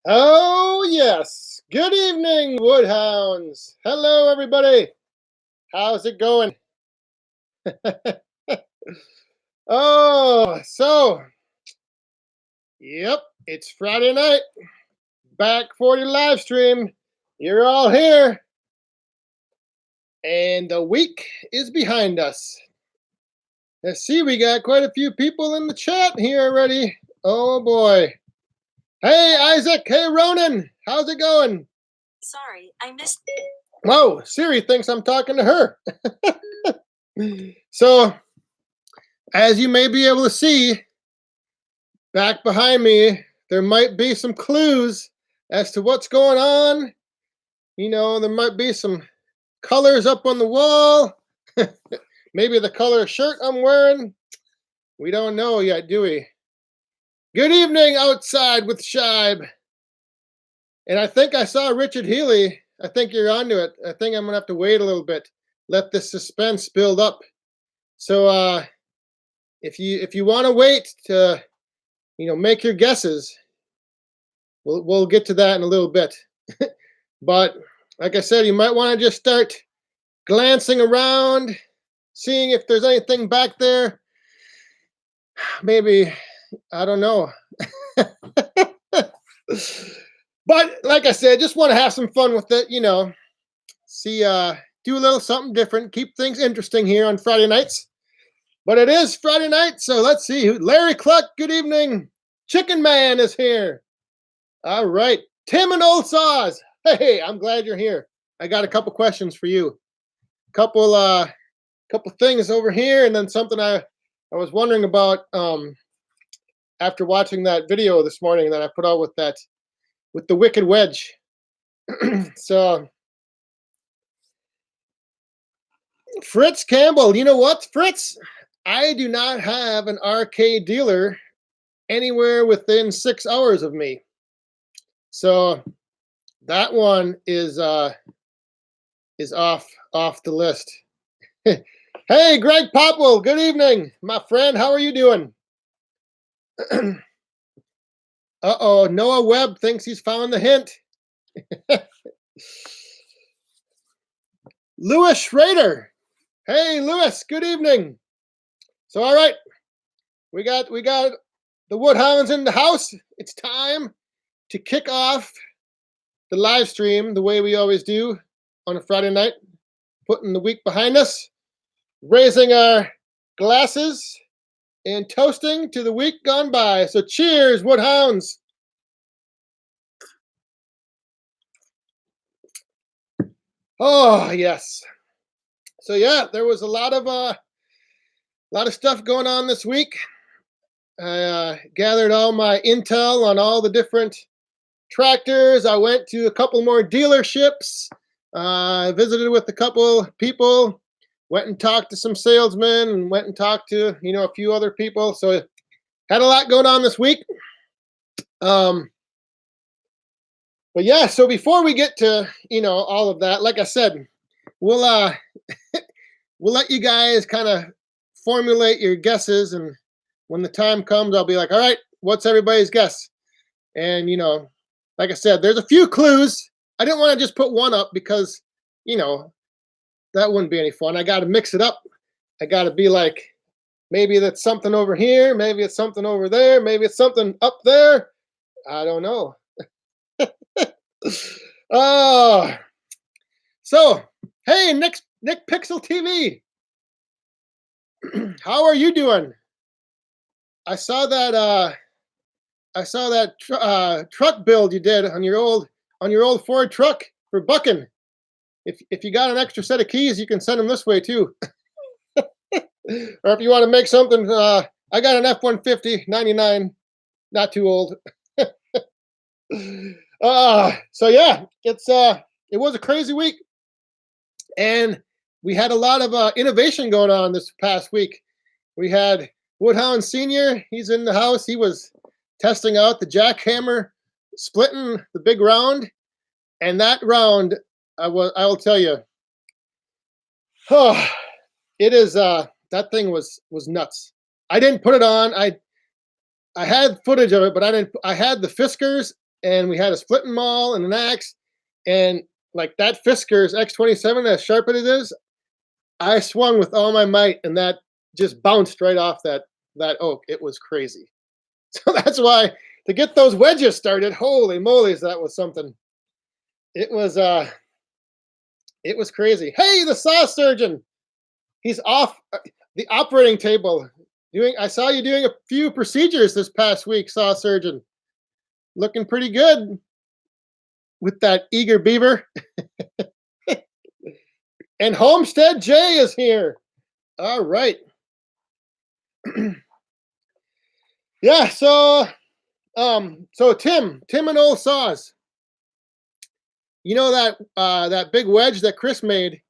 Oh, yes. Good evening, Woodhounds. Hello, everybody. How's it going? Oh, yep, it's Friday night. Back for your live stream. You're all here, and the week is behind us. Let's see, we got quite a few people in the chat here already. Oh, boy. Hey, Isaac. Hey, Ronan. How's it going? Sorry, I missed. Whoa, Siri thinks I'm talking to her. So, as you may be able to see, back behind me, there might be some clues as to what's going on. There might be some colors up on the wall. Maybe the color shirt I'm wearing. We don't know yet, do we? Good evening, outside with Shibe. And I think I saw Richard Healy. I think you're onto it. I think I'm gonna have to wait a little bit, let the suspense build up. So if you want to wait to make your guesses, we'll get to that in a little bit. But like I said, you might want to just start glancing around, seeing if there's anything back there. Maybe, I don't know. But like I said, just want to have some fun with it, see, do a little something different, keep things interesting here on Friday nights. But it is Friday night, so let's see. Larry Cluck, good evening. Chicken Man is here. All right. Tim and Old Saws. Hey, I'm glad you're here. I got a couple questions for you. Couple things over here, and then something I was wondering about after watching that video this morning that I put out with the Wicked Wedge. So Fritz Campbell, you know what, Fritz? I do not have an arcade dealer anywhere within 6 hours of me. So that one is off the list. Hey, Greg Popwell, good evening, my friend. How are you doing? Uh-oh, Noah Webb thinks he's found the hint. Lewis Schrader. Hey, Lewis, good evening. So, all right, we got the Woodhounds in the house. It's time to kick off the live stream the way we always do on a Friday night, putting the week behind us, raising our glasses and toasting to the week gone by. So cheers, Woodhounds. Oh, yes. So yeah, there was a lot of stuff going on this week. I gathered all my intel on all the different tractors. I went to a couple more dealerships. I visited with a couple people. Went and talked to some salesmen, and went and talked to a few other people. So had a lot going on this week. But yeah, so before we get to all of that, like I said, we'll we'll let you guys kind of formulate your guesses, and when the time comes, I'll be like, all right, what's everybody's guess? And like I said, there's a few clues. I didn't want to just put one up because that wouldn't be any fun. I got to mix it up. I got to be like, maybe that's something over here, maybe it's something over there, maybe it's something up there. I don't know. Oh, so hey, Nick Pixel TV, how are you doing? I saw that truck build you did on your old Ford truck for bucking. If you got an extra set of keys, you can send them this way too. Or if you want to make something, I got an F-150 '99, not too old. So yeah, it was a crazy week, and we had a lot of innovation going on this past week. We had Woodhound Senior. He's in the house. He was testing out the jackhammer, splitting the big round, and that round, I will tell you, oh, it is that thing was nuts. I didn't put it on. I had footage of it, but I didn't. I had the Fiskars and we had a splitting maul and an axe, and like that Fisker's X27, as sharp as it is, I swung with all my might, and that just bounced right off that oak. It was crazy. So that's why to get those wedges started, holy moly, that was something. It was it was crazy. Hey, the saw surgeon. He's off the operating table. I saw you doing a few procedures this past week, saw surgeon. Looking pretty good with that eager beaver. And Homestead Jay is here. All right. Yeah, so Tim and old Saws. You know that big wedge that Chris made?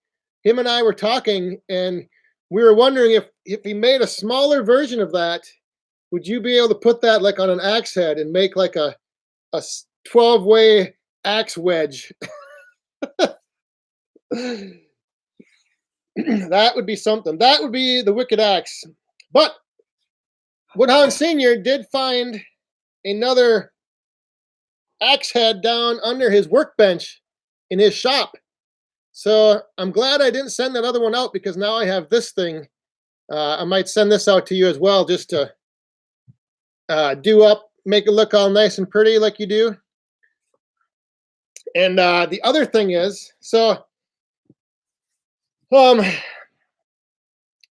Him and I were talking, and we were wondering if he made a smaller version of that, would you be able to put that like on an axe head and make like a 12-way axe wedge? That would be something. That would be the wicked axe. But Woodhound Senior did find another axe head down under his workbench in his shop. So I'm glad I didn't send that other one out, because now I have this thing. I might send this out to you as well, just to do up, make it look all nice and pretty like you do. And the other thing is, so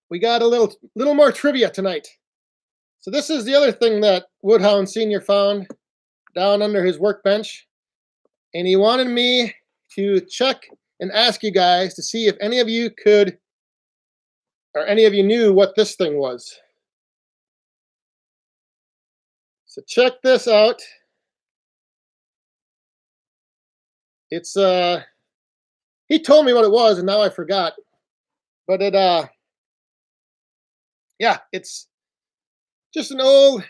we got a little more trivia tonight. So this is the other thing that Woodhound Senior found down under his workbench, and he wanted me to check and ask you guys to see if any of you could, or any of you knew what this thing was. So check this out. It's he told me what it was, and now I forgot. But yeah, it's just an old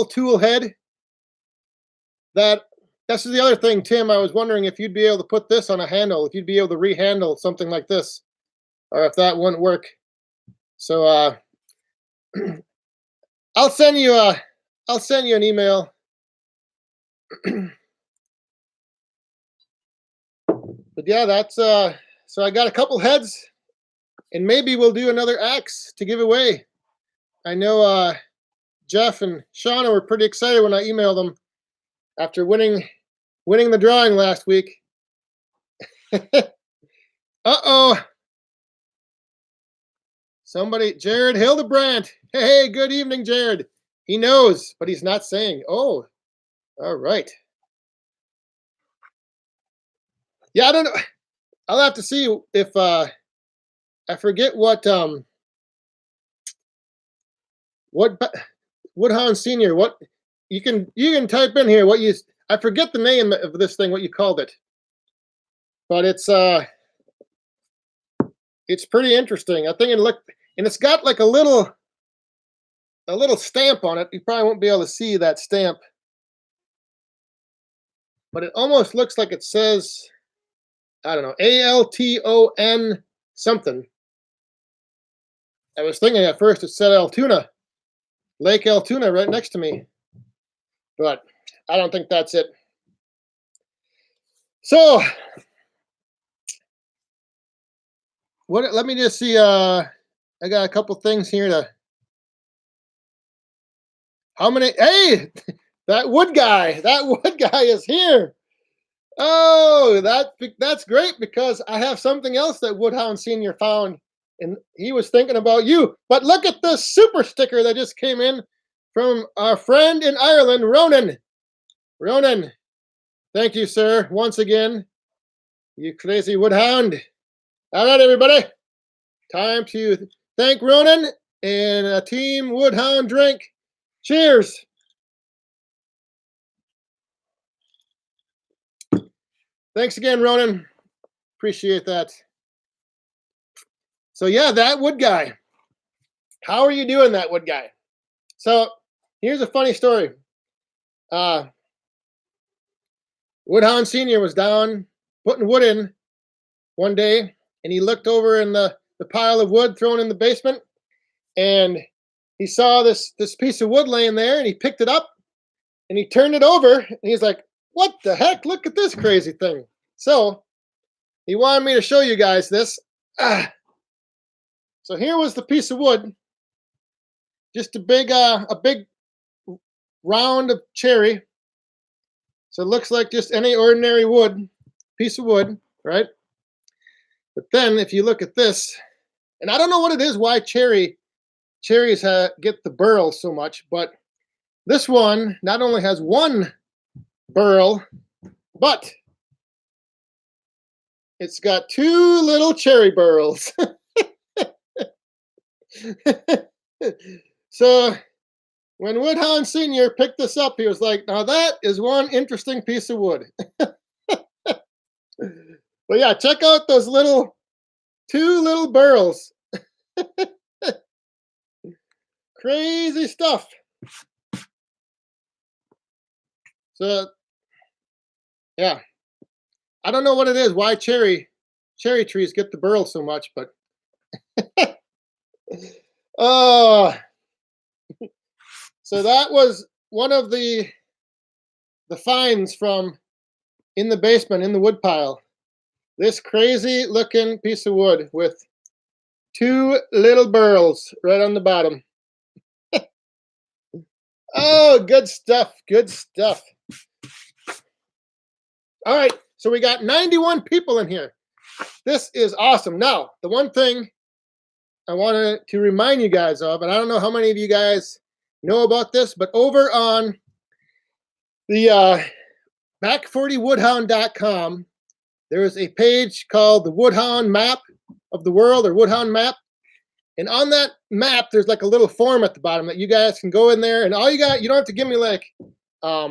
tool head. This is the other thing, Tim. I was wondering if you'd be able to put this on a handle, if you'd be able to rehandle something like this, or if that wouldn't work. So I'll send you an email. But yeah, that's so I got a couple heads, and maybe we'll do another axe to give away. I know Jeff and Shauna were pretty excited when I emailed them after winning the drawing last week. Uh-oh. Somebody, Jared Hildebrandt. Hey, good evening, Jared. He knows, but he's not saying. Oh, all right. Yeah, I don't know. I'll have to see if I forget what Woodhound Senior, what you can type in here what you, I forget the name of this thing, what you called it. But it's pretty interesting. I think it looked, and it's got like a little stamp on it. You probably won't be able to see that stamp, but it almost looks like it says, I don't know, ALTON something. I was thinking at first it said Altoona, Lake Altoona right next to me, but I don't think that's it. So let me just see, I got a couple things here to, how many, hey, that wood guy is here. Oh, that's great, because I have something else that Woodhound Senior found, and he was thinking about you. But look at this super sticker that just came in from our friend in Ireland, Ronan. Ronan, thank you, sir, once again. You crazy Woodhound. All right, everybody. Time to thank Ronan and a Team Woodhound drink. Cheers. Thanks again, Ronan. Appreciate that. So yeah, that wood guy. How are you doing, that wood guy? So here's a funny story. Woodhound Senior was down putting wood in one day, and he looked over in the pile of wood thrown in the basement, and he saw this piece of wood laying there, and he picked it up, and he turned it over, and he's like, "What the heck? Look at this crazy thing!" So he wanted me to show you guys this. Ah, so here was the piece of wood, just a big round of cherry. So it looks like just any ordinary wood, piece of wood, right? But then if you look at this, and I don't know what it is, why cherries get the burl so much, but this one not only has one burl, but it's got two little cherry burls. So when Woodhound Sr. picked this up, he was like, now that is one interesting piece of wood. But yeah, check out those two little burls. Crazy stuff. So yeah, I don't know what it is, why cherry trees get the burl so much, but oh, so that was one of the finds from in the basement in the wood pile. This crazy looking piece of wood with two little burls right on the bottom. Oh, good stuff. Good stuff. All right, so we got 91 people in here. This is awesome. Now, the one thing I wanted to remind you guys of, and I don't know how many of you guys know about this, but over on the back40woodhound.com, there is a page called the Woodhound Map of the World, or Woodhound Map. And on that map, there's like a little form at the bottom that you guys can go in there, and you don't have to give me like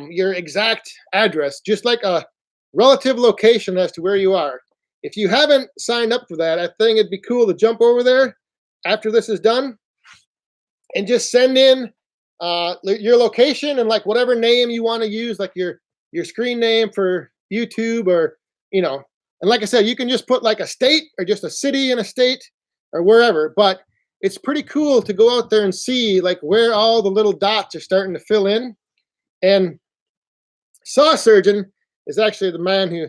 your exact address, just like a relative location as to where you are. If you haven't signed up for that, I think it'd be cool to jump over there after this is done and just send in your location and like whatever name you want to use, like your screen name for YouTube, or and like I said, you can just put like a state or just a city and a state or wherever. But it's pretty cool to go out there and see like where all the little dots are starting to fill in. And Saw Surgeon is actually the man who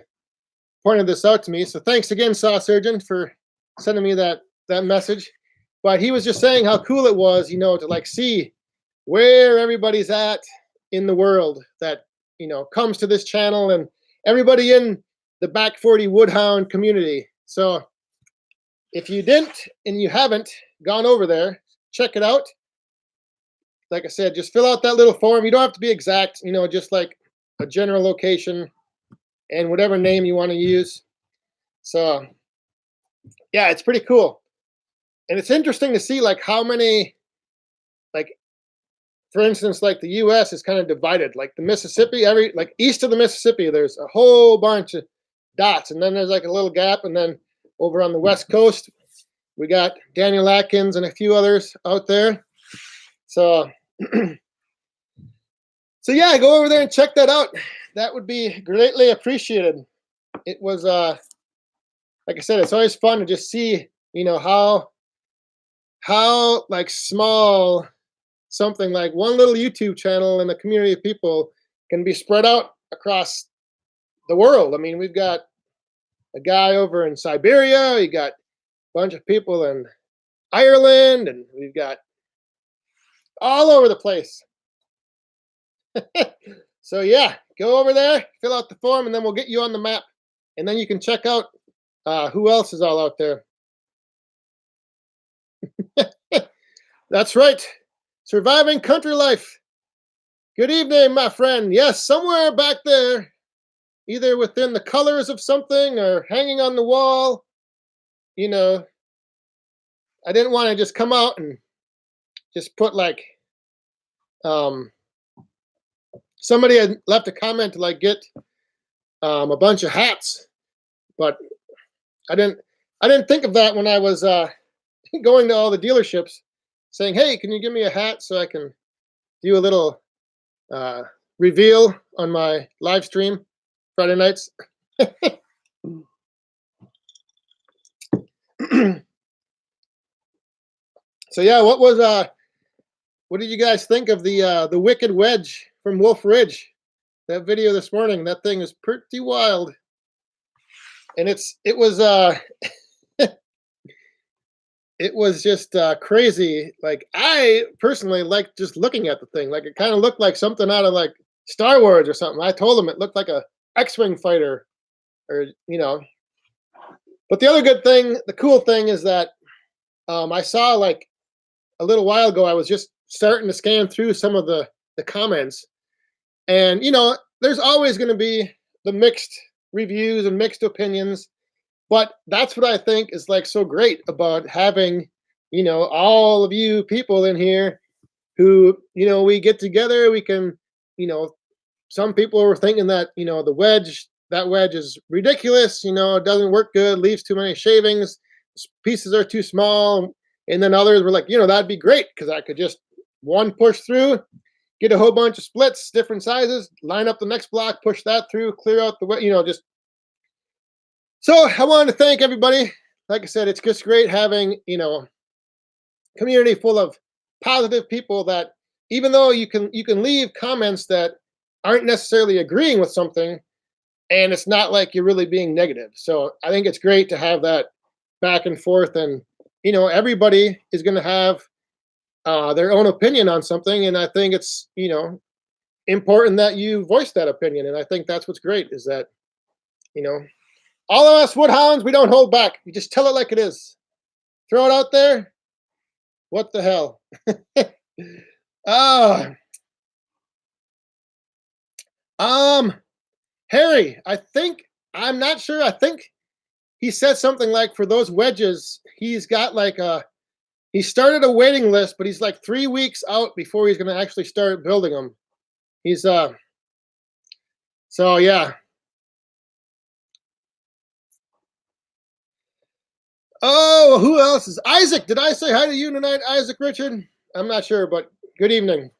pointed this out to me. So thanks again, Saw Surgeon, for sending me that message. But he was just saying how cool it was, to like see where everybody's at in the world that, comes to this channel, and everybody in the Back 40 Woodhound community. So if you didn't and you haven't gone over there, check it out. Like I said, just fill out that little form. You don't have to be exact, just like a general location and whatever name you want to use. So yeah, it's pretty cool. And it's interesting to see like how many, like for instance, like the US is kind of divided. Like the Mississippi, like east of the Mississippi, there's a whole bunch of dots, and then there's like a little gap, and then over on the West Coast, we got Daniel Atkins and a few others out there. So so yeah, go over there and check that out. That would be greatly appreciated. It was like I said, it's always fun to just see, how like small something like one little YouTube channel and a community of people can be spread out across the world. I mean, we've got a guy over in Siberia, you got a bunch of people in Ireland, and we've got all over the place. So yeah, go over there, fill out the form, and then we'll get you on the map. And then you can check out who else is all out there. That's right. Surviving country life. Good evening, my friend. Yes, somewhere back there, either within the colors of something or hanging on the wall, I didn't want to just come out and just put like, somebody had left a comment to like get a bunch of hats, but I didn't think of that when I was going to all the dealerships saying, hey, can you give me a hat so I can do a little reveal on my live stream Friday nights. So yeah, what did you guys think of the Wicked Wedge from Wolf Ridge. That video this morning, that thing is pretty wild. And it was just crazy. Like I personally like just looking at the thing. Like it kind of looked like something out of like Star Wars or something. I told him it looked like a X-wing fighter, or But the other good thing, the cool thing, is that I saw like a little while ago. I was just starting to scan through some of the comments, and there's always going to be the mixed reviews and mixed opinions. But that's what I think is like so great about having, all of you people in here who, we get together, we can, you know, some people were thinking that, that wedge is ridiculous, it doesn't work good, leaves too many shavings, pieces are too small. And then others were like, that'd be great because I could just one push through, get a whole bunch of splits, different sizes, line up the next block, push that through, clear out the way, just so I wanted to thank everybody. Like I said, it's just great having, community full of positive people that even though you can leave comments that aren't necessarily agreeing with something, and it's not like you're really being negative. So I think it's great to have that back and forth, and everybody is going to have their own opinion on something, and I think it's important that you voice that opinion, and I think that's what's great is that you know all of us woodhounds, we don't hold back. We just tell it like it is. Throw it out there. What the hell? uh, Harry, I'm not sure. I think he said something like for those wedges, he's got like he started a waiting list, but he's like 3 weeks out before he's going to actually start building them. He's so yeah. Oh, who else is Isaac? Did I say hi to you tonight, Isaac Richard? I'm not sure, but good evening.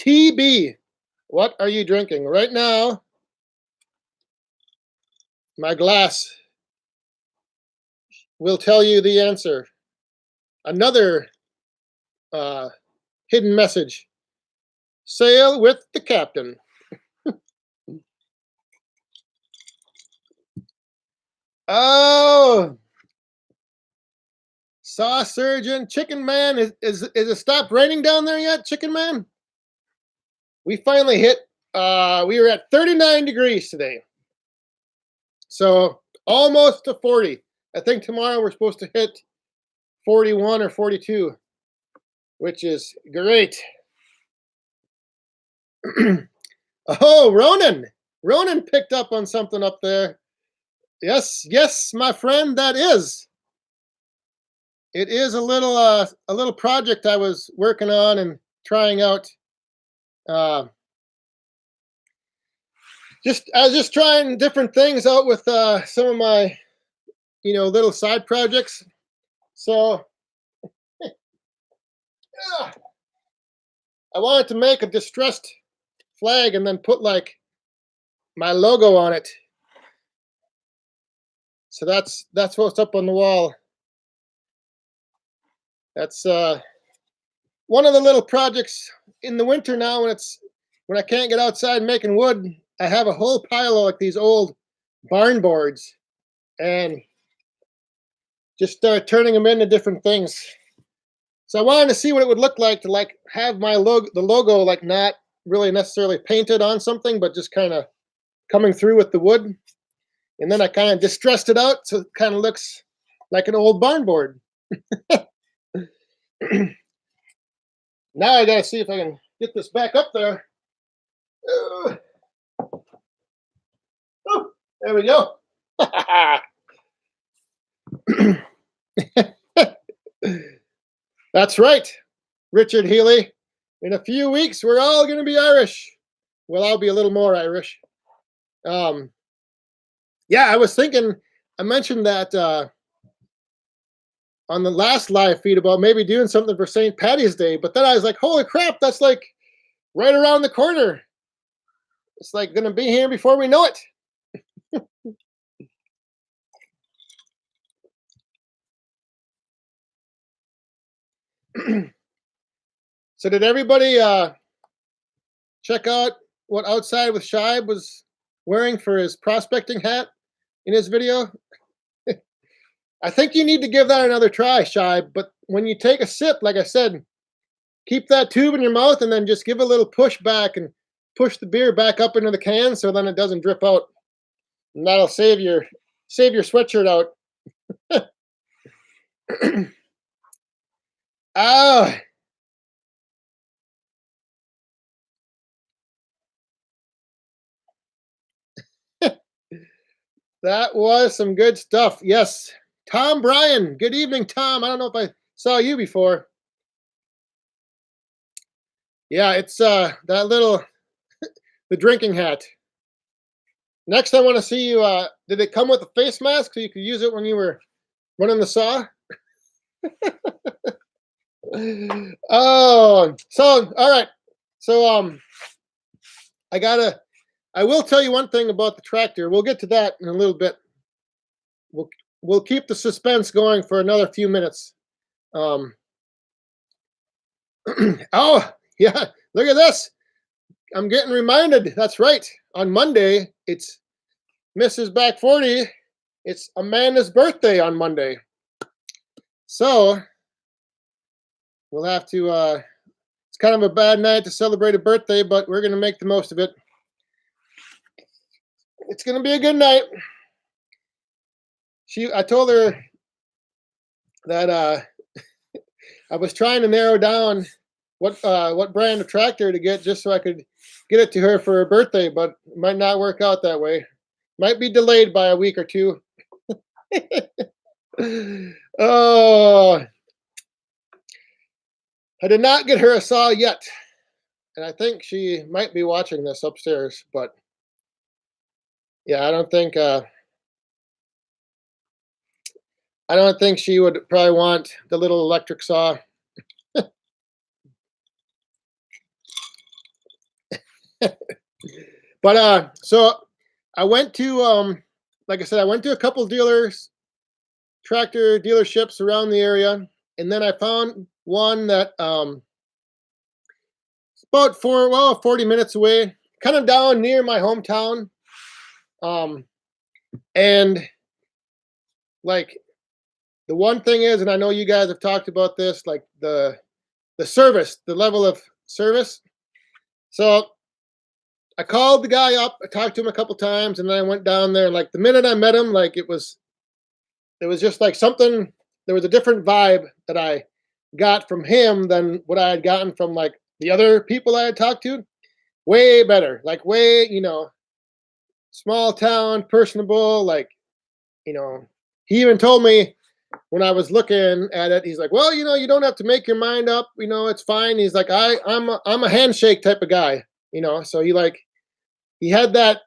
TB, what are you drinking right now? My glass will tell you the answer. Another hidden message. Sail with the captain. Oh, Saw Surgeon, Chicken Man. Is it stopped raining down there yet, Chicken Man? We finally hit. We were at 39 degrees today, so almost to 40. I think tomorrow we're supposed to hit 41 or 42, which is great. Oh, Ronan picked up on something up there. Yes, my friend, that is. It is a little project I was working on and trying out. I was just trying different things out with some of my little side projects. So I wanted to make a distressed flag and then put like my logo on it. So that's what's up on the wall. That's one of the little projects in the winter now when I can't get outside making wood. I have a whole pile of like these old barn boards and just start turning them into different things. So I wanted to see what it would look like to like have the logo like not really necessarily painted on something, but just kind of coming through with the wood. And then I kind of distressed it out so it kind of looks like an old barn board. Now I gotta see if I can get this back up there. Oh, there we go. That's right, Richard Healy. In a few weeks, we're all going to be Irish. Well, I'll be a little more Irish. Yeah, I was thinking, I mentioned that on the last live feed about maybe doing something for St. Patty's Day, but then I was like, holy crap, that's like right around the corner. It's like going to be here before we know it. So did everybody check out what Outside with Shibe was wearing for his prospecting hat in his video? I think you need to give that another try, Shibe. But when you take a sip, like I said, keep that tube in your mouth and then just give a little push back and push the beer back up into the can so then it doesn't drip out. And that'll save your sweatshirt out. Ah, that was some good stuff. Yes. Tom Bryan. Good evening, Tom. I don't know if I saw you before. Yeah, it's that little the drinking hat. Next I want to see you did it come with a face mask so you could use it when you were running the saw? Oh, so all right. So I will tell you one thing about the tractor. We'll get to that in a little bit. We'll we'll keep the suspense going for another few minutes. Um oh, yeah, look at this. I'm getting reminded. That's right. On Monday, it's Mrs. Back 40. It's Amanda's birthday on Monday. So we'll have to it's kind of a bad night to celebrate a birthday, but we're gonna make the most of it. It's gonna be a good night. I told her that I was trying to narrow down what brand of tractor to get just so I could get it to her for her birthday, but it might not work out that way. Might be delayed by a week or two. Oh, I did not get her a saw yet, and I think she might be watching this upstairs. But yeah, I don't think she would probably want the little electric saw. But so I went to like I said, I went to a couple tractor dealerships around the area, and then I found one that it's about 40 minutes away, kind of down near my hometown. And like the one thing is, and I know you guys have talked about this, like the service, the level of service. So I called the guy up, I talked to him a couple times, and then I went down there. And like the minute I met him, like it was just like something. There was a different vibe that I got from him than what I had gotten from like the other people I had talked to. Way better, like way, small town, personable. Like, he even told me when I was looking at it, he's like, "Well, you don't have to make your mind up. It's fine." He's like, I'm a handshake type of guy, So he had that,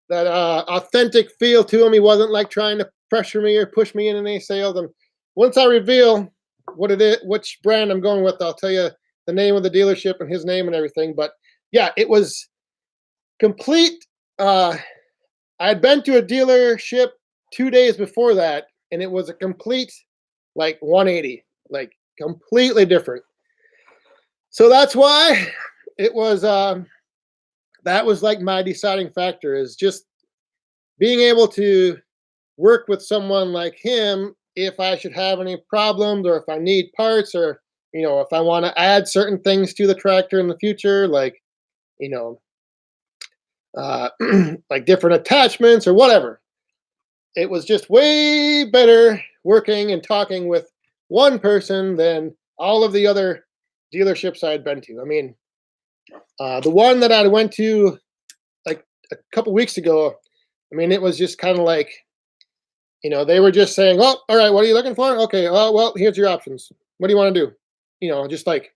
that authentic feel to him. He wasn't like trying to pressure me or push me into any sales. And once I reveal what it is, which brand I'm going with, I'll tell you the name of the dealership and his name and everything. But yeah, it was complete. I had been to a dealership 2 days before that, and it was a complete like 180, like completely different. So that's why it was. That was like my deciding factor is just being able to work with someone like him if I should have any problems or if I need parts or if I want to add certain things to the tractor in the future, like you know like different attachments or whatever. It was just way better working and talking with one person than all of the other dealerships I had been to. I mean, the one that I went to like a couple weeks ago, I mean, it was just kind of like, they were just saying, "Oh, all right, what are you looking for? Okay, well, here's your options. What do you want to do?" Just like,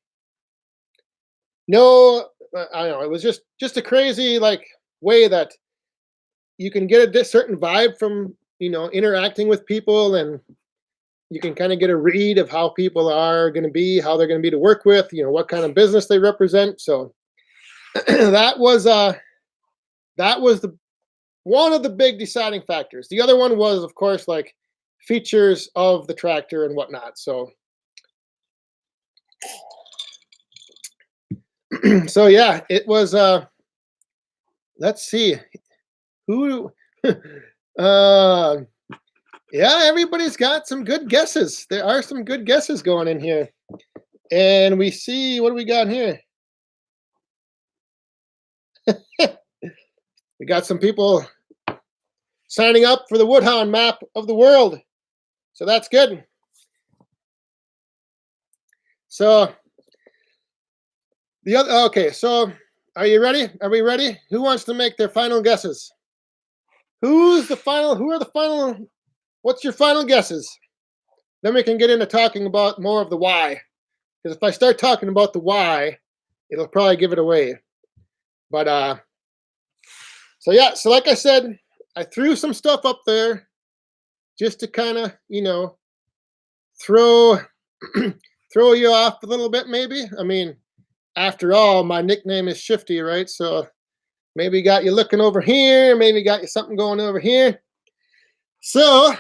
no, I don't know. It was just a crazy like way that you can get a certain vibe from interacting with people, and you can kind of get a read of how people are going to be, how they're going to be to work with, what kind of business they represent. So that was the one of the big deciding factors. The other one was, of course, like features of the tractor and whatnot. So So yeah, it was. Let's see who. uh, yeah, everybody's got some good guesses. There are some good guesses going in here, and we see what do we got here. We got some people signing up for the Woodhound map of the world, so that's good. So the other, okay, so are you ready? Are we ready? Who wants to make their final guesses? Who's the final? Who are the final? What's your final guesses? Then we can get into talking about more of the why. Because if I start talking about the why, it'll probably give it away. But so yeah, so like I said, I threw some stuff up there just to kind of, throw throw you off a little bit, maybe. I mean, after all, my nickname is Shifty, right? So maybe got you looking over here, maybe got you something going over here. So,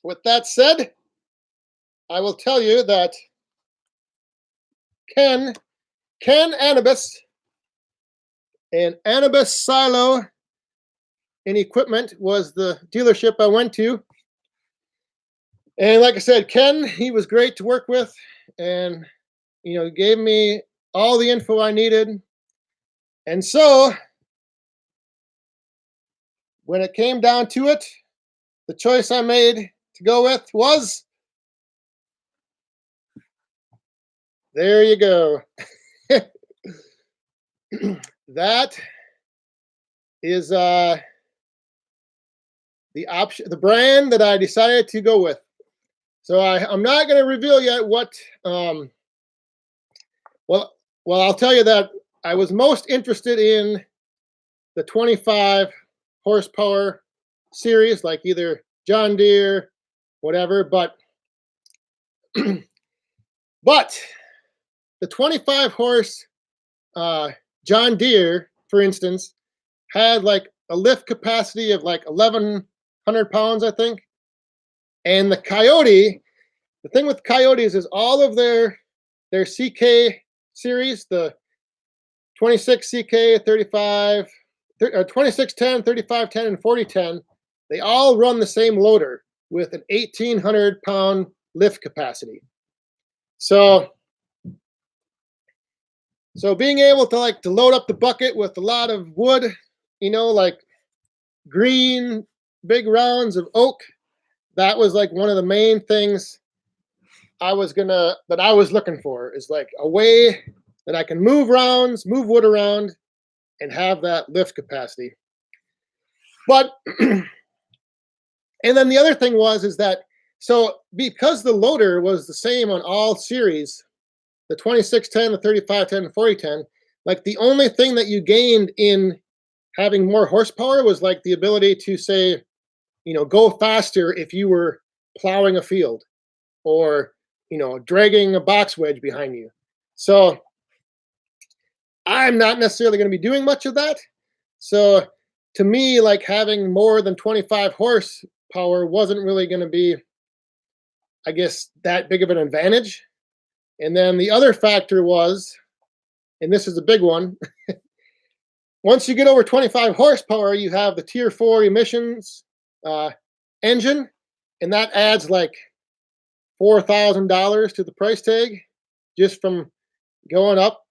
with that said, I will tell you that Ken Anubis and Anubis Silo and Equipment was the dealership I went to. And like I said, Ken, he was great to work with, and gave me all the info I needed. And so, when it came down to it, the choice I made to go with was there you go. That is the option, the brand that I decided to go with. So I'm not going to reveal yet what. Well, I'll tell you that I was most interested in the 25 horsepower series, like either John Deere, whatever. But but the 25 horse John Deere, for instance, had like a lift capacity of like 1,100 pounds, I think. And the Coyote, the thing with Coyotes is all of their CK series, the 26 CK, 35, 2610, 3510, and 4010, they all run the same loader with an 1,800 pound lift capacity. So being able to load up the bucket with a lot of wood, like green, big rounds of oak, that was like one of the main things I was looking for, is like a way that I can move wood around, and have that lift capacity. But and then the other thing is that, so because the loader was the same on all series, the 2610, the 3510, and 4010, like the only thing that you gained in having more horsepower was like the ability to say, go faster if you were plowing a field, or dragging a box wedge behind you. So I'm not necessarily going to be doing much of that. So to me, like having more than 25 horsepower wasn't really going to be, I guess, that big of an advantage. And then the other factor was, and this is a big one, once you get over 25 horsepower, you have the Tier 4 emissions engine, and that adds like $4,000 to the price tag just from going up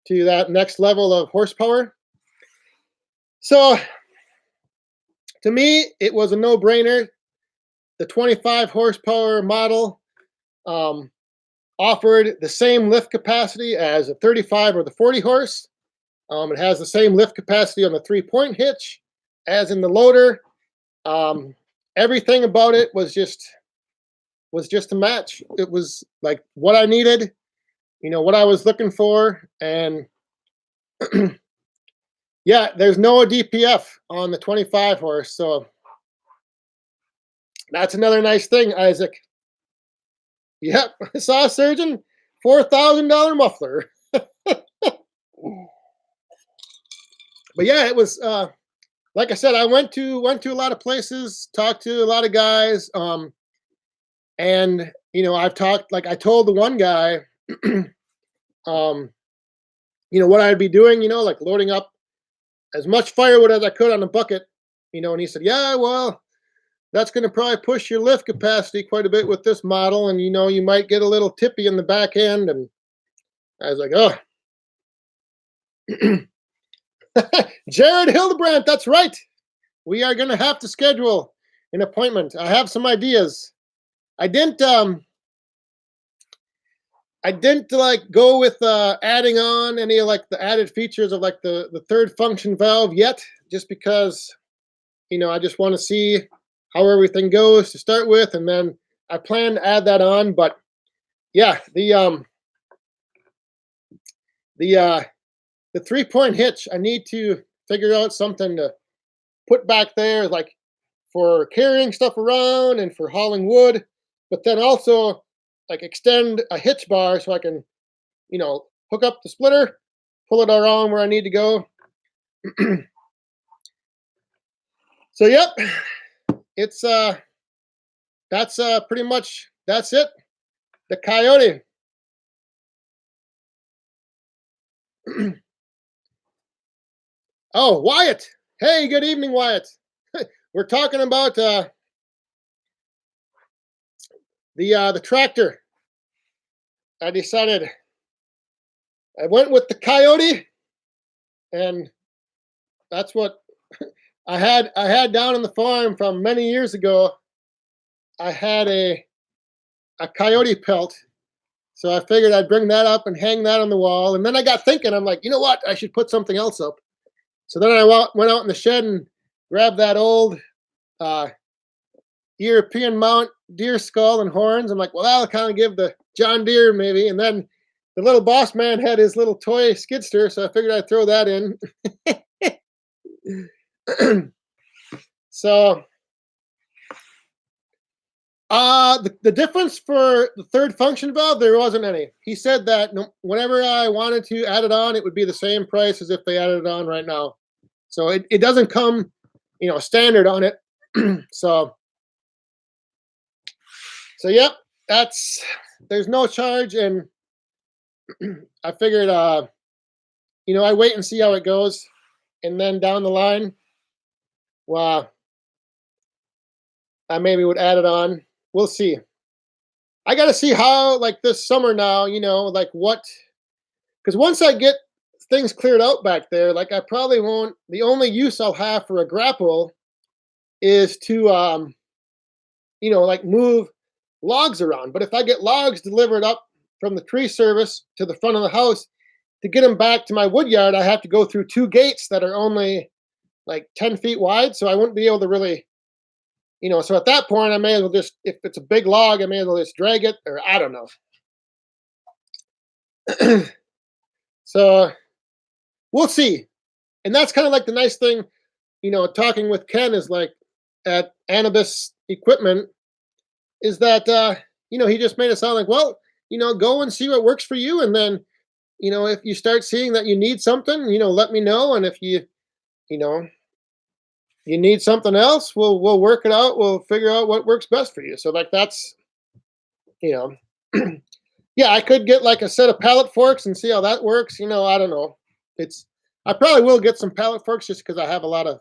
to that next level of horsepower. So to me, it was a no-brainer. The 25 horsepower model offered the same lift capacity as a 35 or the 40 horse. It has the same lift capacity on the 3-point hitch as in the loader. Everything about it was just a match. It was like what I needed, what I was looking for. And yeah, there's no DPF on the 25 horse. So that's another nice thing, Isaac. Yep, saw a surgeon, $4,000 muffler. But yeah, it was like I said, I went to a lot of places, talked to a lot of guys, and I've talked, like I told the one guy, what I'd be doing, like loading up as much firewood as I could on a bucket, and he said, yeah, well, that's going to probably push your lift capacity quite a bit with this model. And, you might get a little tippy in the back end. And I was like, oh, Jared Hildebrandt, that's right. We are going to have to schedule an appointment. I have some ideas. I didn't like go with adding on any of like the added features of like the third function valve yet, just because I just want to see how everything goes to start with, and then I plan to add that on. But yeah, the 3-point hitch, I need to figure out something to put back there, like for carrying stuff around and for hauling wood, but then also like extend a hitch bar so I can, hook up the splitter, pull it around where I need to go. So yep, it's that's pretty much that's it. The Coyote. Oh, Wyatt. Hey, good evening, Wyatt. We're talking about the tractor. I decided I went with the Coyote, and that's what I had down on the farm from many years ago. I had a Coyote pelt, so I figured I'd bring that up and hang that on the wall. And then I got thinking, I'm like, you know what? I should put something else up. So then I went out in the shed and grabbed that old European mount deer skull and horns. I'm like, well, that'll kind of give the John Deere maybe. And then the little boss man had his little toy skidster, so I figured I'd throw that in. So the difference for the third function valve, there wasn't any. He said that whenever I wanted to add it on, it would be the same price as if they added it on right now. So it doesn't come, standard on it. So yep, there's no charge, and I figured I wait and see how it goes, and then down the line, well, I maybe would add it on. We'll see. I got to see how, like this summer now, like what, because once I get things cleared out back there, like I probably won't, the only use I'll have for a grapple is to, like move logs around. But if I get logs delivered up from the tree service to the front of the house, to get them back to my wood yard, I have to go through 2 gates that are only like 10 feet wide. So I wouldn't be able to really, so at that point, I may as well just, if it's a big log, I may as well just drag it, or I don't know. So we'll see. And that's kind of like the nice thing, talking with Ken is like at Anubis Equipment, is that, he just made it sound like, well, go and see what works for you. And then, if you start seeing that you need something, let me know. And if you need something else, we'll work it out. We'll figure out what works best for you. So like that's, yeah, I could get like a set of pallet forks and see how that works. I don't know. I probably will get some pallet forks just because I have a lot of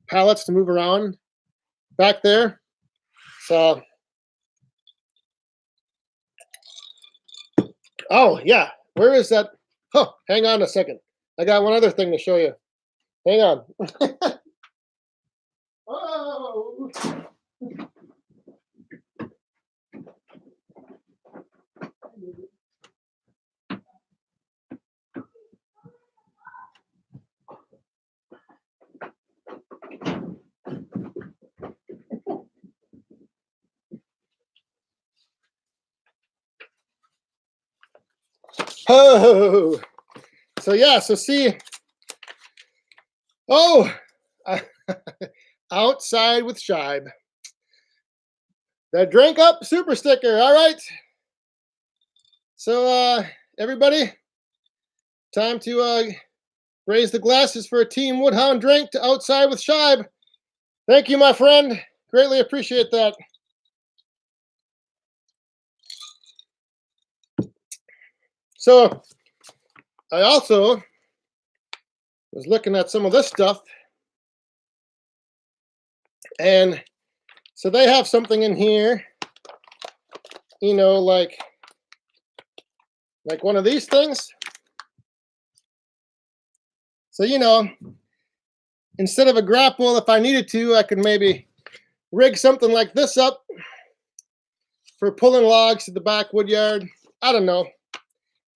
pallets to move around back there. So, oh yeah, where is that? Oh, hang on a second. I got one other thing to show you. Hang on. Oh. Oh, so yeah, so see, oh, outside with Shibe. The drink up super sticker. All right. So, everybody, time to raise the glasses for a Team Woodhound drink to outside with Shibe. Thank you, my friend. Greatly appreciate that. So, I also was looking at some of this stuff, and so they have something in here, like one of these things. So, instead of a grapple, if I needed to, I could maybe rig something like this up for pulling logs to the back wood yard. I don't know.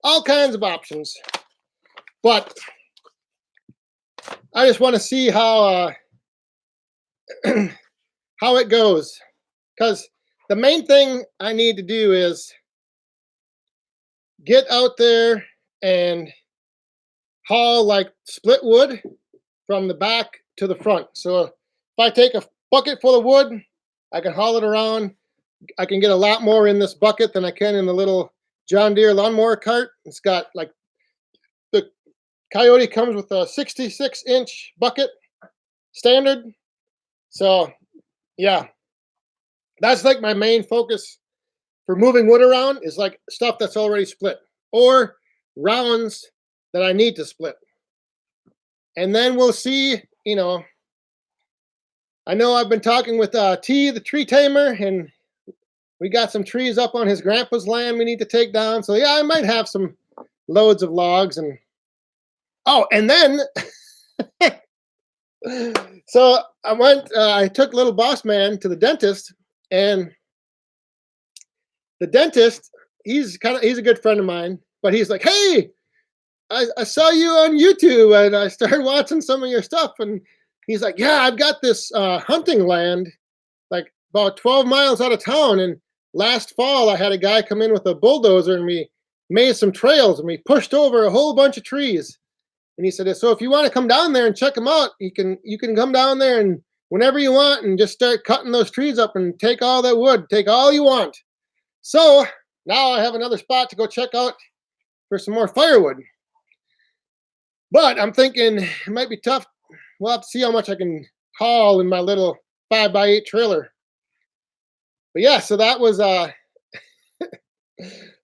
All kinds of options. But I just want to see how how it goes. Because the main thing I need to do is get out there and haul like split wood from the back to the front. So if I take a bucket full of wood, I can haul it around. I can get a lot more in this bucket than I can in the little John Deere lawnmower cart. It's got like the Coyote comes with a 66-inch bucket standard. So yeah, that's like my main focus for moving wood around is like stuff that's already split or rounds that I need to split. And then we'll see, I know I've been talking with T, the tree tamer, and we got some trees up on his grandpa's land we need to take down. So yeah, I might have some loads of logs. And and then so I took little boss man to the dentist, and the dentist, he's a good friend of mine, but he's like, hey, I saw you on YouTube and I started watching some of your stuff. And he's like, yeah, I've got this hunting land like about 12 miles out of town. And last fall, I had a guy come in with a bulldozer and we made some trails and we pushed over a whole bunch of trees. And he said, so if you want to come down there and check them out, you can come down there and whenever you want and just start cutting those trees up and take all that wood, take all you want. So now I have another spot to go check out for some more firewood. But I'm thinking it might be tough. We'll have to see how much I can haul in my little 5x8 trailer. But yeah, so that was that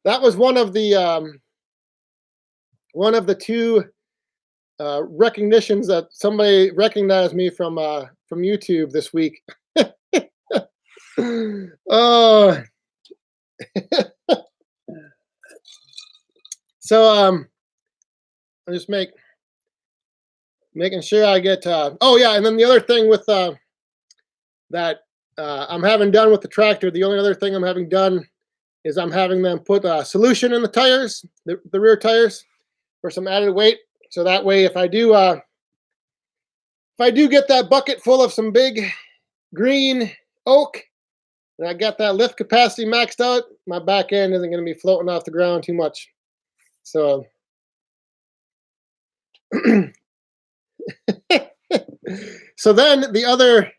was one of the two recognitions that somebody recognized me from YouTube this week. Oh, so I'll just making sure I get. Oh yeah, and then the other thing with that I'm having done with the tractor. The only other thing I'm having done is I'm having them put a solution in the tires, the rear tires, for some added weight. So that way, if I do get that bucket full of some big green oak, and I got that lift capacity maxed out, my back end isn't going to be floating off the ground too much. So, so then the other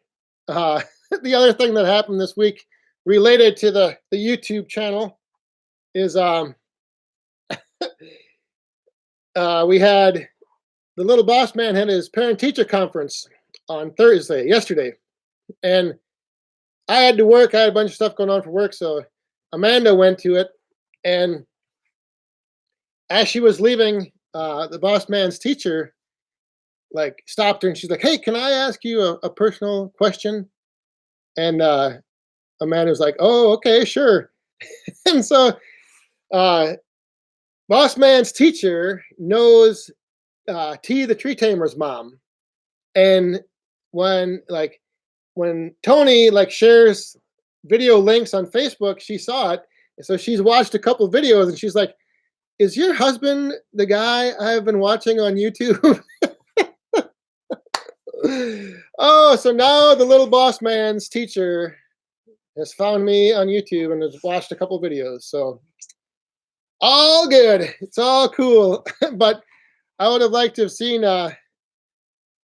thing that happened this week related to the YouTube channel is we had the little boss man had his parent teacher conference on yesterday, and I had to work. I had a bunch of stuff going on for work, so Amanda went to it, and as she was leaving, the boss man's teacher like stopped her and she's like, hey, can I ask you a personal question? And Amanda was like, oh, okay, sure. And so boss man's teacher knows T, the tree tamer's mom. And when Tony like shares video links on Facebook, she saw it. And so she's watched a couple videos and she's like, is your husband the guy I've been watching on YouTube? Oh, so now the little boss man's teacher has found me on YouTube and has watched a couple videos. So all good. It's all cool. But I would have liked to have seen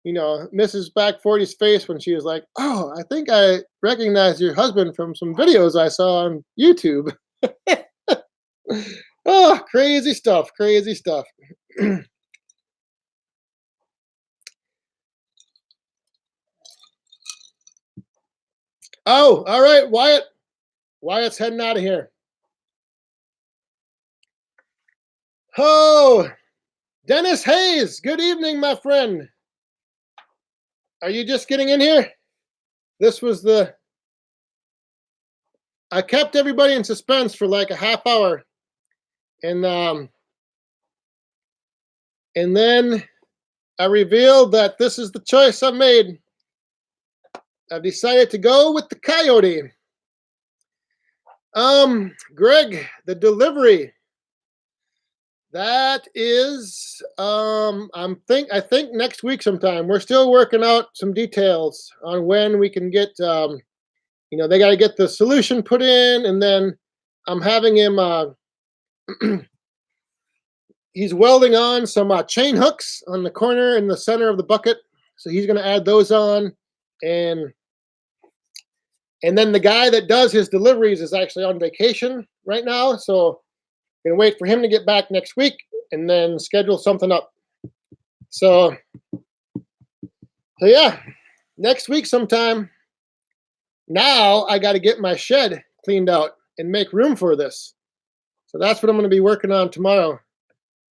Mrs. Back 40's face when she was like, oh, I think I recognize your husband from some videos I saw on YouTube. Oh, crazy stuff. Crazy stuff. Oh, all right, Wyatt. Wyatt's heading out of here. Oh, Dennis Hayes, good evening, my friend. Are you just getting in here? This was I kept everybody in suspense for like a half hour. And then I revealed that this is the choice I made. I've decided to go with the coyote. Greg, the delivery. That is, I think next week sometime. We're still working out some details on when we can get, they got to get the solution put in, and then I'm having him, he's welding on some chain hooks on the corner in the center of the bucket. So he's going to add those on, and then the guy that does his deliveries is actually on vacation right now. So I'm going to wait for him to get back next week and then schedule something up. So yeah, next week sometime. Now I got to get my shed cleaned out and make room for this. So that's what I'm going to be working on tomorrow.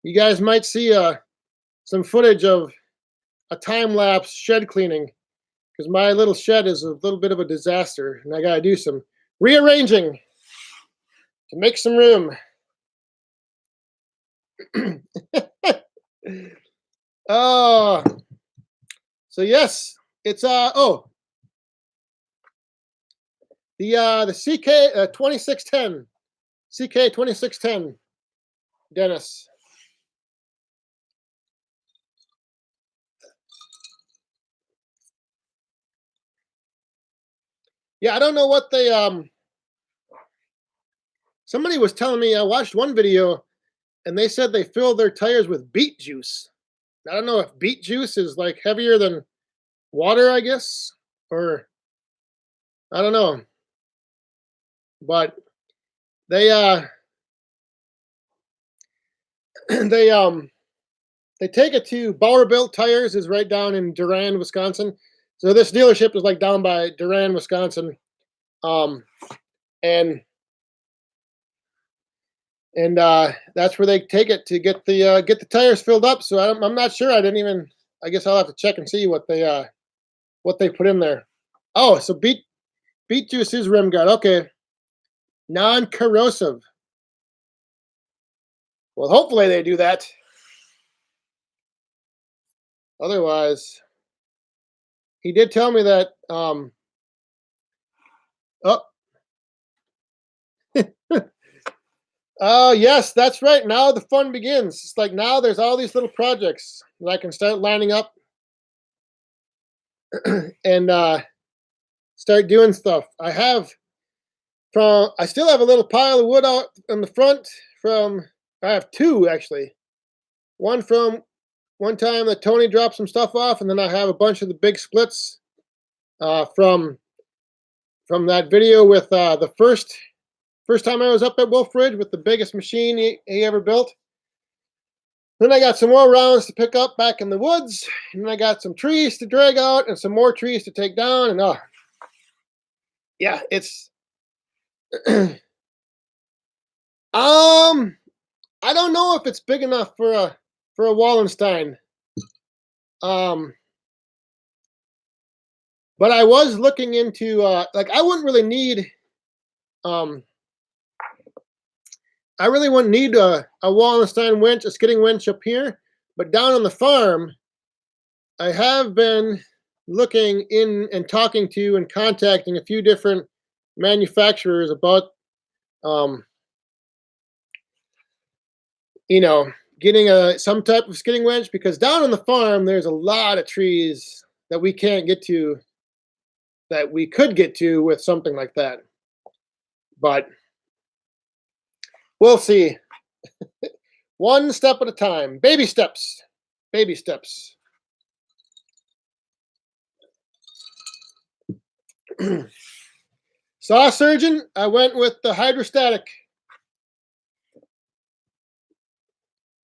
You guys might see some footage of a time-lapse shed cleaning, because my little shed is a little bit of a disaster, and I got to do some rearranging to make some room. So yes, it's the CK 2610, CK 2610, Dennis. Yeah, I don't know what they somebody was telling me, I watched one video and they said they filled their tires with beet juice. I don't know if beet juice is like heavier than water, I guess, or I don't know. But they they take it to Bauer-Built Tires, is right down in Durand, Wisconsin. So this dealership is like down by Durand, Wisconsin. And that's where they take it to get the tires filled up. So I'm not sure. I guess I'll have to check and see what they put in there. Oh, so beet juice is rim guard. Okay. Non-corrosive. Well, hopefully they do that. Otherwise, he did tell me that oh yes, that's right. Now the fun begins. It's like now there's all these little projects that I can start lining up and start doing stuff. I still have a little pile of wood out in the front I have two actually. One from one time that Tony dropped some stuff off, and then I have a bunch of the big splits from that video with the first time I was up at Wolf Ridge with the biggest machine he ever built. Then I got some more rounds to pick up back in the woods, and then I got some trees to drag out and some more trees to take down, and yeah, it's I don't know if it's big enough for a Wallenstein. But I was looking into like I wouldn't really need I really wouldn't need a Wallenstein winch, a skidding winch up here, but down on the farm, I have been looking in and talking to and contacting a few different manufacturers about getting some type of skidding winch, because down on the farm there's a lot of trees that we can't get to that we could get to with something like that. But we'll see. One step at a time. Baby steps. Baby steps. Saw surgeon, I went with the hydrostatic.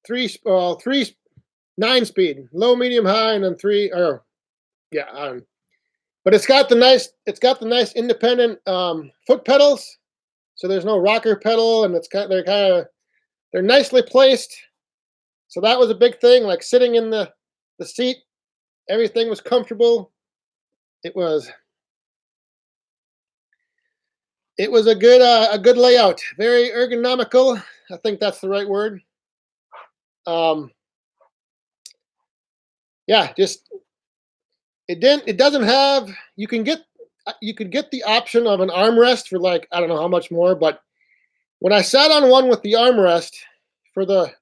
Three 9-speed, low, medium, high, and then but it's got the nice independent foot pedals, so there's no rocker pedal, and they're nicely placed, So that was a big thing. Like sitting in the seat, everything was comfortable. It was it was a good layout, very ergonomical. I think that's the right word. Um, yeah, just it doesn't have. You could get the option of an armrest for like I don't know how much more, but when I sat on one with the armrest for the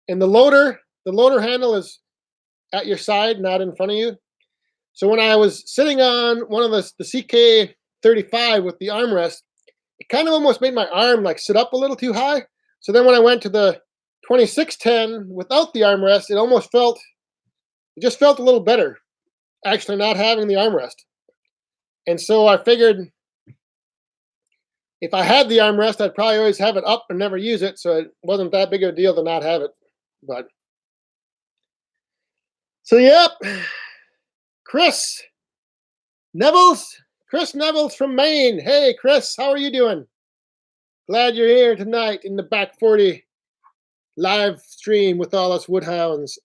loader handle is at your side, not in front of you. So when I was sitting on one of the CK35 with the armrest, it kind of almost made my arm like sit up a little too high. So then when I went to the 2610 without the armrest, it just felt a little better actually not having the armrest. And so I figured if I had the armrest, I'd probably always have it up and never use it. So it wasn't that big of a deal to not have it. But so, yep, Chris Neville's, Chris Neville's from Maine. Hey, Chris, how are you doing? Glad you're here tonight in the Back 40 live stream with all us woodhounds.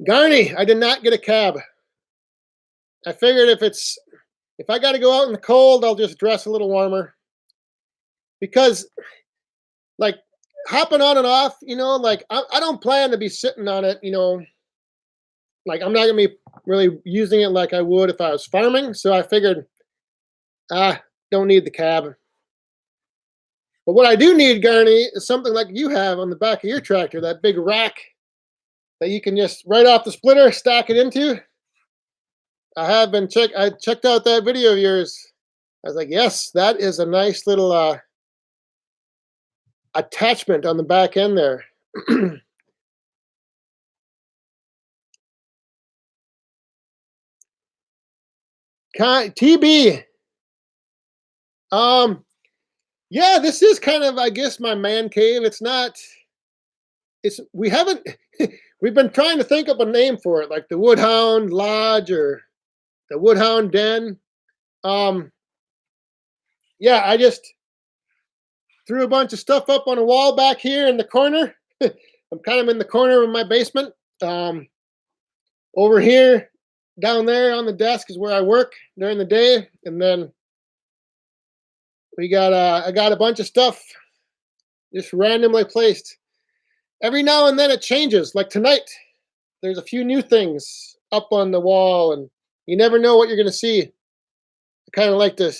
Garney, I did not get a cab. I figured if I got to go out in the cold, I'll just dress a little warmer. Because, like, hopping on and off, like, I don't plan to be sitting on it, like, I'm not going to be really using it like I would if I was farming. So I figured, don't need the cab. But what I do need, Garney, is something like you have on the back of your tractor, that big rack that you can just right off the splitter stack it into. I checked out that video of yours. I was like, yes, that is a nice little attachment on the back end there. TB. Yeah, this is kind of, I guess, my man cave. We haven't, we've been trying to think up a name for it, like the Woodhound Lodge or the Woodhound Den. Yeah, I just threw a bunch of stuff up on a wall back here in the corner. I'm kind of in the corner of my basement. Over here, down there on the desk is where I work during the day, and then I got a bunch of stuff just randomly placed. Every now and then it changes. Like tonight, there's a few new things up on the wall, and you never know what you're going to see. I kind of like to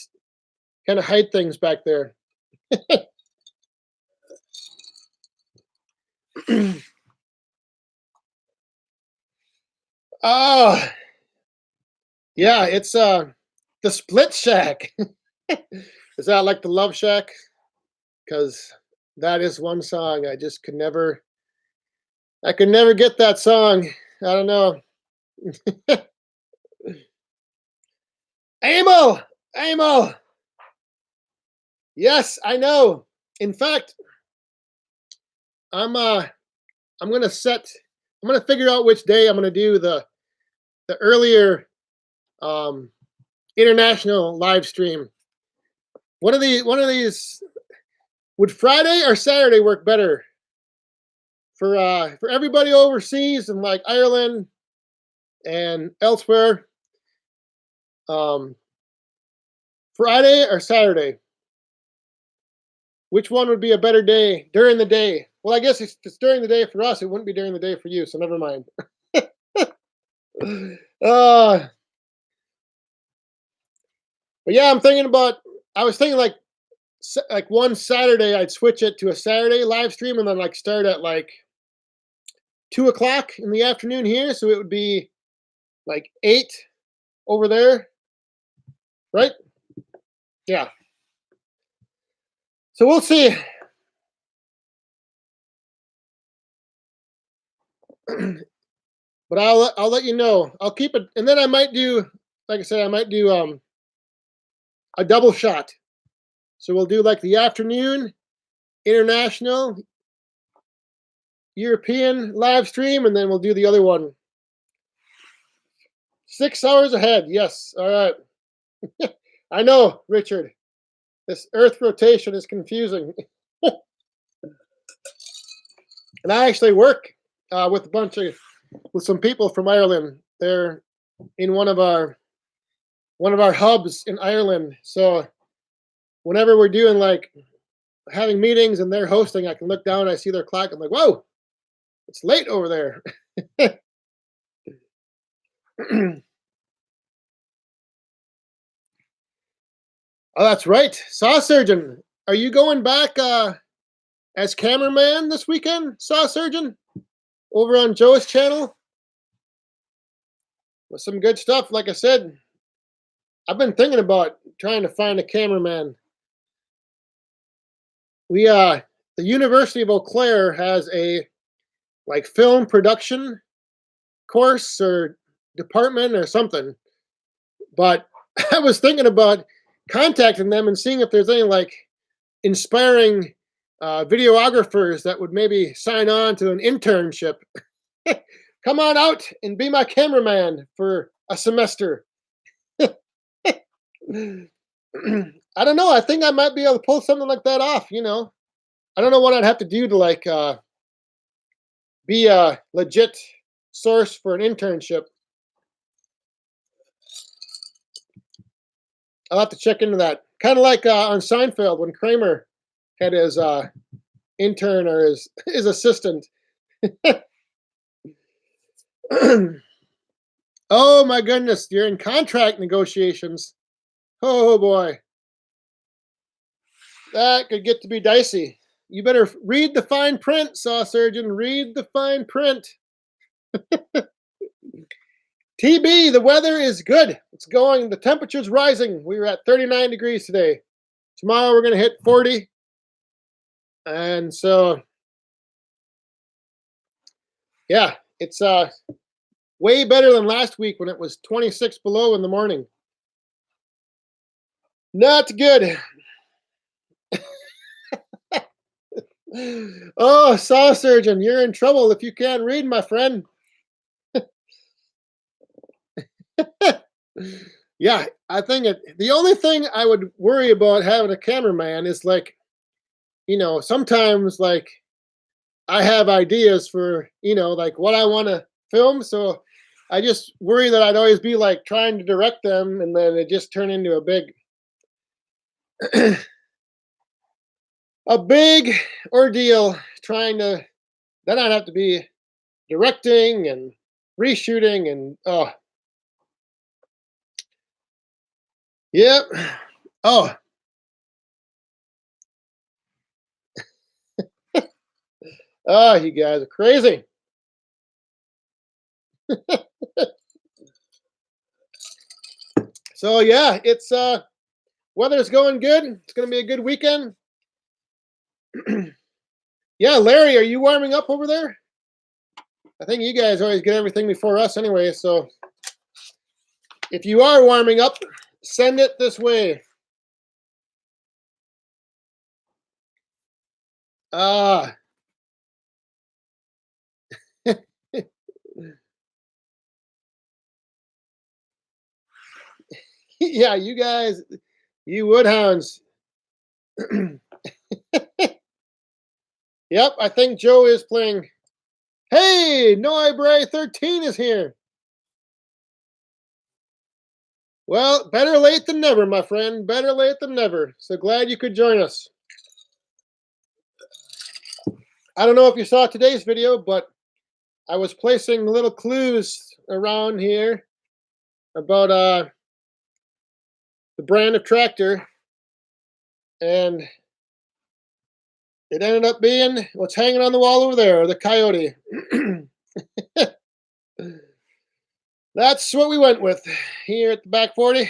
kind of hide things back there. Oh, yeah, it's the Split Shack. Is that like the Love Shack? Because that is one song I could never get that song. I don't know. Amo. Yes, I know. In fact, I'm I'm gonna figure out which day I'm gonna do the earlier international live stream. One of these would Friday or Saturday work better for everybody overseas and like Ireland and elsewhere? Friday or Saturday? Which one would be a better day during the day? Well, I guess if it's during the day for us, it wouldn't be during the day for you, so never mind. uh, but yeah, I was thinking like one Saturday I'd switch it to a Saturday live stream and then like start at like 2 o'clock in the afternoon here, so it would be like 8 over there, right? Yeah. So we'll see. But I'll let you know. I'll keep it, and then I might do, like I said, I might do a double shot. So we'll do like the afternoon international European live stream, and then we'll do the other one 6 hours ahead. Yes. All right. I know, Richard. This Earth rotation is confusing. And I actually work with a bunch of with some people from Ireland. They're in one of our hubs in Ireland. So whenever we're doing like having meetings and they're hosting, I can look down and I see their clock. I'm like, whoa, it's late over there. Oh, that's right. Saw Surgeon. Are you going back as cameraman this weekend, Saw Surgeon? Over on Joe's channel? With some good stuff. Like I said, I've been thinking about trying to find a cameraman. The University of Eau Claire has a like film production course or department or something. But I was thinking about contacting them and seeing if there's any like inspiring videographers that would maybe sign on to an internship. Come on out and be my cameraman for a semester. I don't know. I think I might be able to pull something like that off. I don't know what I'd have to do to like be a legit source for an internship. I'll have to check into that. Kind of like on Seinfeld when Kramer had his intern or his assistant. Oh my goodness, you're in contract negotiations. Oh boy. That could get to be dicey. You better read the fine print, Saw Surgeon. Read the fine print. TB, the weather is good. It's going, the temperature's rising. We were at 39 degrees today. Tomorrow we're going to hit 40. And so, yeah, it's way better than last week when it was 26 below in the morning. Not good. Oh, Saw Surgeon, you're in trouble if you can't read, my friend. Yeah, I think the only thing I would worry about having a cameraman is like, sometimes like I have ideas for, like what I want to film. So I just worry that I'd always be like trying to direct them and then it just turn into a big, a big ordeal then I'd have to be directing and reshooting and, oh, yep. Oh, oh, you guys are crazy. So yeah, it's weather's going good. It's gonna be a good weekend. Yeah, Larry, are you warming up over there? I think you guys always get everything before us anyway, so if you are warming up, send it this way. Ah. Yeah, you guys, you woodhounds. Yep, I think Joe is playing. Hey, Noibre 13 is here. Well, better late than never, my friend. Better late than never. So glad you could join us. I don't know if you saw today's video, but I was placing little clues around here about the brand of tractor, and it ended up being what's hanging on the wall over there, the Coyote. That's what we went with here at the Back 40.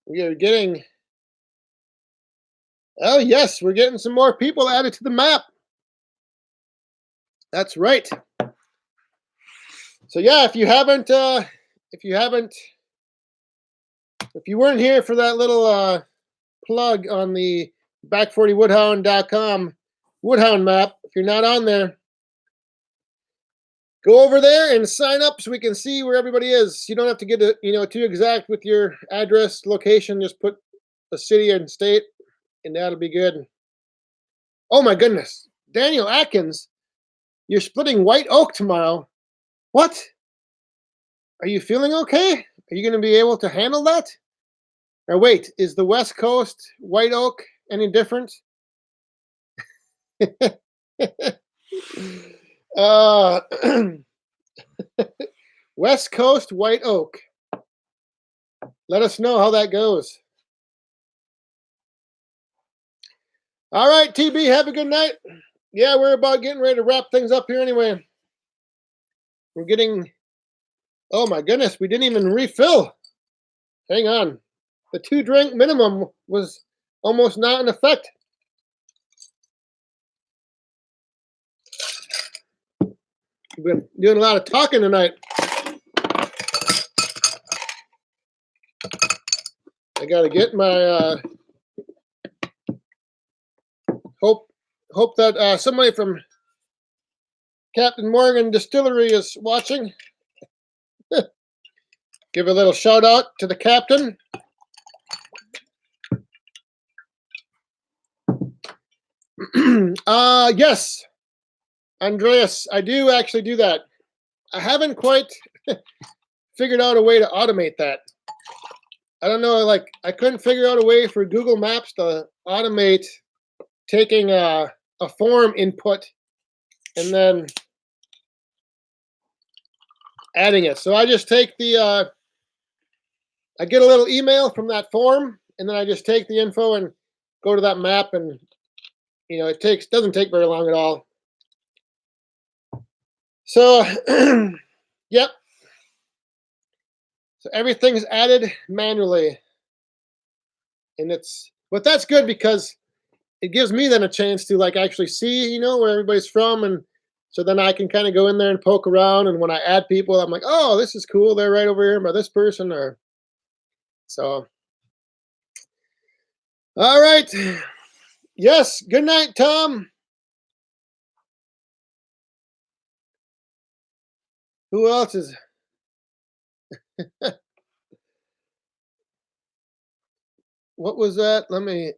We are getting, oh yes, we're getting some more people added to the map. That's right. So yeah, if you weren't here for that little plug on the back40woodhound.com woodhound map, if you're not on there, go over there and sign up so we can see where everybody is. You don't have to get too exact with your address, location. Just put the city and state, and that'll be good. Oh my goodness. Daniel Atkins, you're splitting white oak tomorrow. What? Are you feeling okay? Are you going to be able to handle that? Or wait, is the West Coast white oak any different? uh, West Coast white oak. Let us know how that goes. All right, TB, have a good night. Yeah, we're about getting ready to wrap things up here anyway. We're getting, oh my goodness, we didn't even refill. Hang on. The 2 drink minimum was almost not in effect. We've been doing a lot of talking tonight. I gotta get my hope that somebody from Captain Morgan Distillery is watching. Give a little shout out to the captain. Yes, Andreas, I do actually do that. I haven't quite figured out a way to automate that. I don't know, like I couldn't figure out a way for Google Maps to automate taking a form input and then adding it. So I just take the I get a little email from that form, and then I just take the info and go to that map, and it doesn't take very long at all. So, yep. So everything's added manually, and that's good because it gives me then a chance to like actually see, where everybody's from, and so then I can kind of go in there and poke around, and when I add people, I'm like, oh, this is cool. They're right over here by this person, or so. All right. Yes. Good night, Tom. Who else is? What was that? Let me.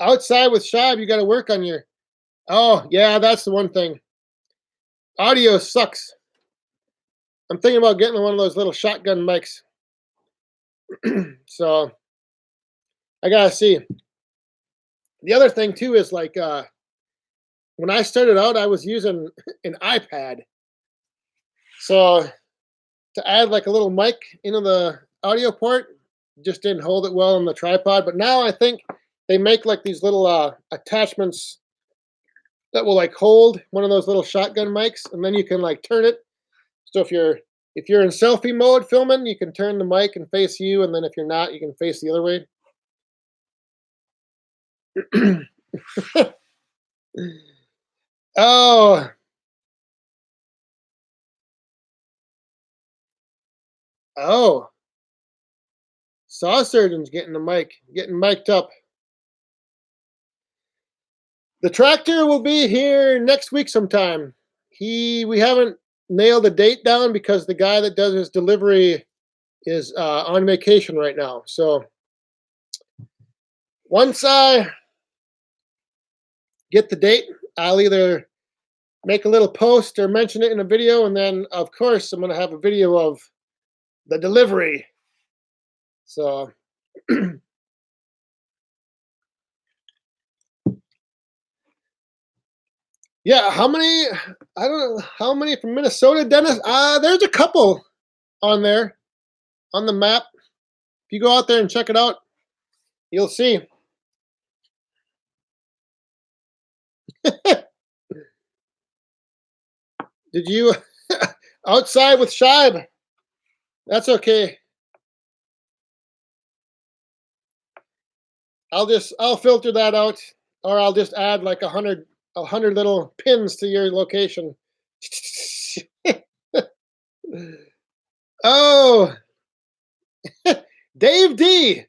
Outside with Shab, you got to work on your. Oh, yeah, that's the one thing. Audio sucks. I'm thinking about getting one of those little shotgun mics. So I gotta see. The other thing too is like when I started out, I was using an iPad. So to add like a little mic into the audio port just didn't hold it well on the tripod. But now I think they make like these little attachments that will like hold one of those little shotgun mics, and then you can like turn it. So if you're in selfie mode filming, you can turn the mic and face you, and then if you're not, you can face the other way. Oh. Oh. Saw surgeon's getting mic'd up. The tractor will be here next week sometime. We haven't nailed a date down because the guy that does his delivery is on vacation right now. So once I get the date, I'll either make a little post or mention it in a video, and then of course I'm going to have a video of the delivery. So yeah, how many? I don't know how many from Minnesota, Dennis. There's a couple on there on the map. If you go out there and check it out, you'll see. Did you outside with Shibe? That's okay. I'll filter that out, or I'll just add like a hundred little pins to your location. Oh, Dave D.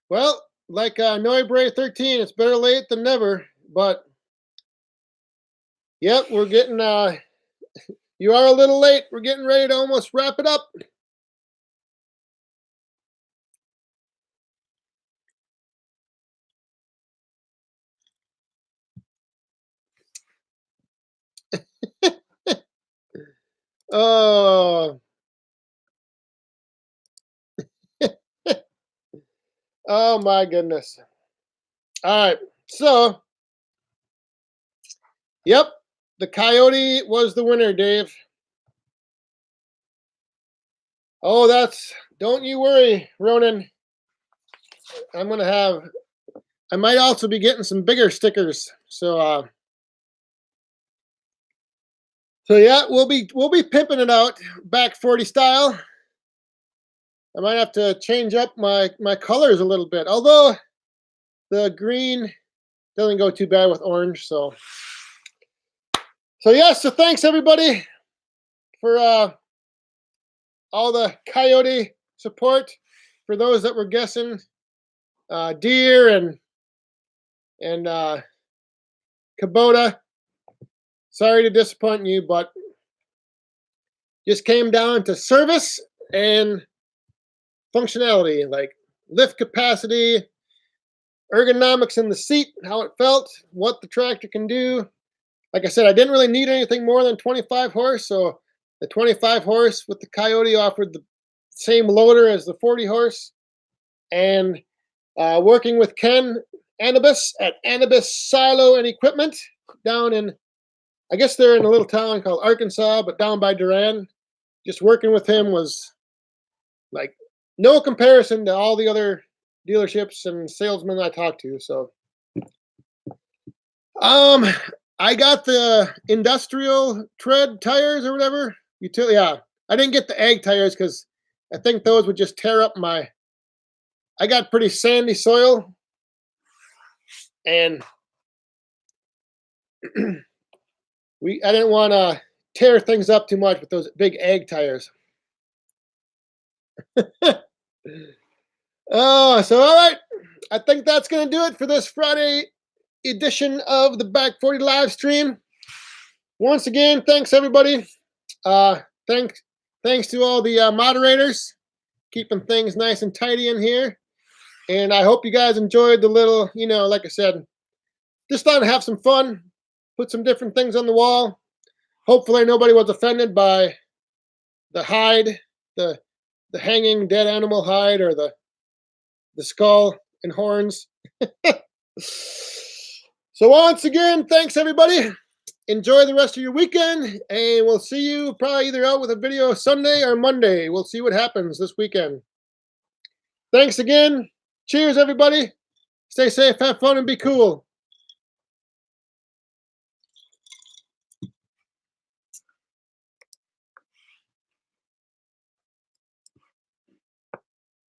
Well, like Noibre 13, it's better late than never. But yep, we're getting You are a little late. We're getting ready to almost wrap it up. Oh, oh my goodness. All right. So, yep, the coyote was the winner, Dave. Oh, don't you worry, Ronan. I might also be getting some bigger stickers. So yeah, we'll be pimping it out back 40 style. I might have to change up my colors a little bit. Although the green doesn't go too bad with orange, so yes, so thanks everybody for all the coyote support. For those that were guessing deer and Kubota, sorry to disappoint you, but just came down to service and functionality, like lift capacity, ergonomics in the seat, how it felt, what the tractor can do. Like I said, I didn't really need anything more than 25 horse, so the 25 horse with the Coyote offered the same loader as the 40 horse. And working with Ken Anubis at Anubis Silo and Equipment down in, I guess they're in a little town called Arkansas, but down by Duran. Just working with him was like no comparison to all the other dealerships and salesmen I talked to. So, I got the industrial tread tires or whatever. Yeah, I didn't get the ag tires because I think those would just tear up my. I got pretty sandy soil, and I didn't want to tear things up too much with those big ag tires. Oh, so all right. I think that's going to do it for this Friday edition of the Back 40 live stream. Once again, thanks everybody. Thanks to all the moderators, keeping things nice and tidy in here. And I hope you guys enjoyed the little, like I said, just thought to have some fun, put some different things on the wall. Hopefully nobody was offended by the hide, the hanging dead animal hide, or the skull and horns. So once again, thanks everybody. Enjoy the rest of your weekend, and we'll see you probably either out with a video Sunday or Monday. We'll see what happens this weekend. Thanks again. Cheers, everybody. Stay safe, have fun, and be cool.